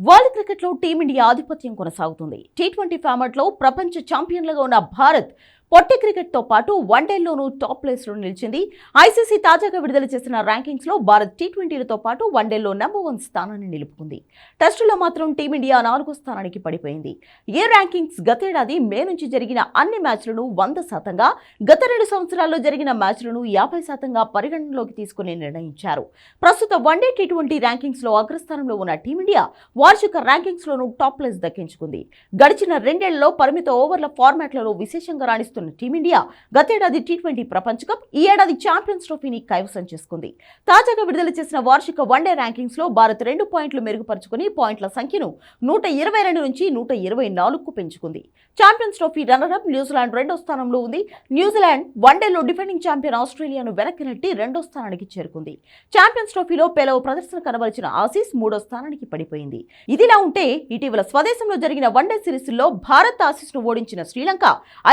World క్రికెట్లో team India ఆధిపత్యం కొనసాగుతుంది. టీ20 ఫార్మాట్లో ప్రపంచ ఛాంపియన్లుగా ఉన్న భారత్ పొట్టి క్రికెట్తో పాటు వన్డేల్లోనూ టాప్ ప్లేస్లో నిలిచింది. ఐసీసీ తాజాగా విడుదల చేసిన ర్యాంకింగ్స్లో భారత్ టీ20లతో పాటు వన్డేల్లో నంబర్ 1 స్థానాన్ని నిలుపుకుంది. టెస్టులో మాత్రం టీమిండియా 4వ స్థానానికి పడిపోయింది. ఈ ర్యాంకింగ్స్ గతేడాది మే నుంచి జరిగిన అన్ని మ్యాచ్లను 100%గా, గత 2 సంవత్సరాల్లో జరిగిన మ్యాచ్లను 50%గా పరిగణనలోకి తీసుకుని నిర్ణయించారు. ప్రస్తుత వన్డే టీ20 ర్యాంకింగ్స్లో అగ్రస్థానంలో ఉన్న టీమిండియా వార్షిక ర్యాంకింగ్స్లోనూ టాప్ ప్లేస్ దక్కించుకుంది. గడిచిన 2 ఏళ్లలో పరిమిత ఓవర్ల ఫార్మాట్లలో విశేషంగా రాణిస్తున్న టీమిండియా గతేడాది టీ20 ప్రపంచ కప్, ఈ ఏడాది ఛాంపియన్స్ ట్రోఫీని కైవసం చేసుకుంది. తాజాగా విడుదల చేసిన వార్షిక వన్డే ర్యాంకింగ్స్ లో భారత్ 2 పాయింట్లు మెరుగుపరుచుకుని పాయింట్ల సంఖ్యను 122 నుంచి 124కు పెంచుకుంది. ఛాంపియన్స్ ట్రోఫీ రన్నరప్ న్యూజిలాండ్ 2వ స్థానంలో ఉంది. న్యూజిలాండ్ వన్డేలో డిఫెండింగ్ ఛాంపియన్ ఆస్ట్రేలియాను వెనక్కి నెట్టి 2వ స్థానానికి చేరుకుంది. ఛాంపియన్స్ ట్రోఫీలో పేలవ ప్రదర్శన కనబరిచిన ఆసీస్ 3వ స్థానానికి పడిపోయింది. ఇదిలా ఉంటే ఇటీవల స్వదేశంలో జరిగిన వన్డే సిరీస్లో భారత్ ఆసీస్ ను ఓడించిన శ్రీలంక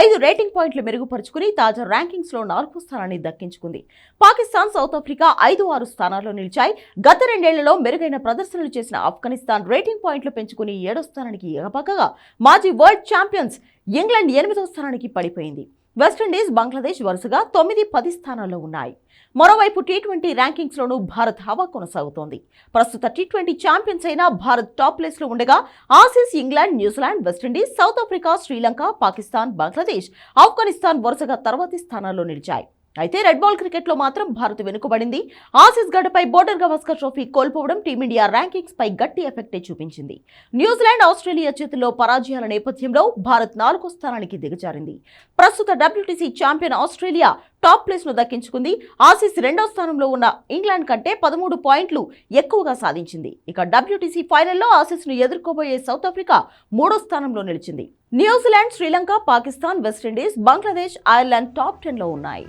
5 రేటింగ్ పాయింట్లు మెరుగుపరుచుకుని తాజా ర్యాంకింగ్స్ లో 4వ స్థానాన్ని దక్కించుకుంది. పాకిస్తాన్, సౌత్ ఆఫ్రికా 5-6 స్థానాల్లో నిలిచాయి. గత 2 ఏళ్లలో మెరుగైన ప్రదర్శనలు చేసిన ఆఫ్ఘనిస్తాన్ రేటింగ్ పాయింట్లు పెంచుకుని 7వ స్థానానికి ఎగపక్కగా, మాజీ వరల్డ్ ఛాంపియన్స్ ఇంగ్లాండ్ 8వ స్థానానికి పడిపోయింది. వెస్టిండీస్, బంగ్లాదేశ్ వరుసగా 9, 10 స్థానాల్లో ఉన్నాయి. మరోవైపు టీ20 ర్యాంకింగ్స్లోనూ భారత్ హవా కొనసాగుతోంది. ప్రస్తుత టీ20 ఛాంపియన్స్ అయిన భారత్ టాప్ ప్లేస్లో ఉండగా Aussies, England, New Zealand, West Indies, south Africa, Sri Lanka, Pakistan, Bangladesh, Afghanistan వరుసగా తర్వాతి స్థానాల్లో నిలిచాయి. అయితే రెడ్ బాల్ క్రికెట్లో మాత్రం భారత్ వెనుకబడింది. ఆసీస్ గడ్డపై బోర్డర్ గవాస్కర్ ట్రోఫీ కోల్పోవడం టీమిండియా ర్యాంకింగ్స్ పై గట్టి ఎఫెక్టే చూపించింది. న్యూజిలాండ్, ఆస్ట్రేలియా చేతుల్లో పరాజయాల నేపథ్యంలో భారత్ 4వ స్థానానికి దిగజారింది. ప్రస్తుత WTC champion Australia top place ను దక్కించుకుంది. ఆసీస్ 2వ స్థానంలో ఉన్న ఇంగ్లాండ్ కంటే 13 పాయింట్లు ఎక్కువగా సాధించింది. ఇక డబ్ల్యూటీసీ ఫైనల్లో ఆసీస్ ను ఎదుర్కోబోయే సౌత్ ఆఫ్రికా 3వ స్థానంలో నిలిచింది. New Zealand, Sri Lanka, Pakistan, West Indies, Bangladesh, Ireland top 10లో ఉన్నాయి.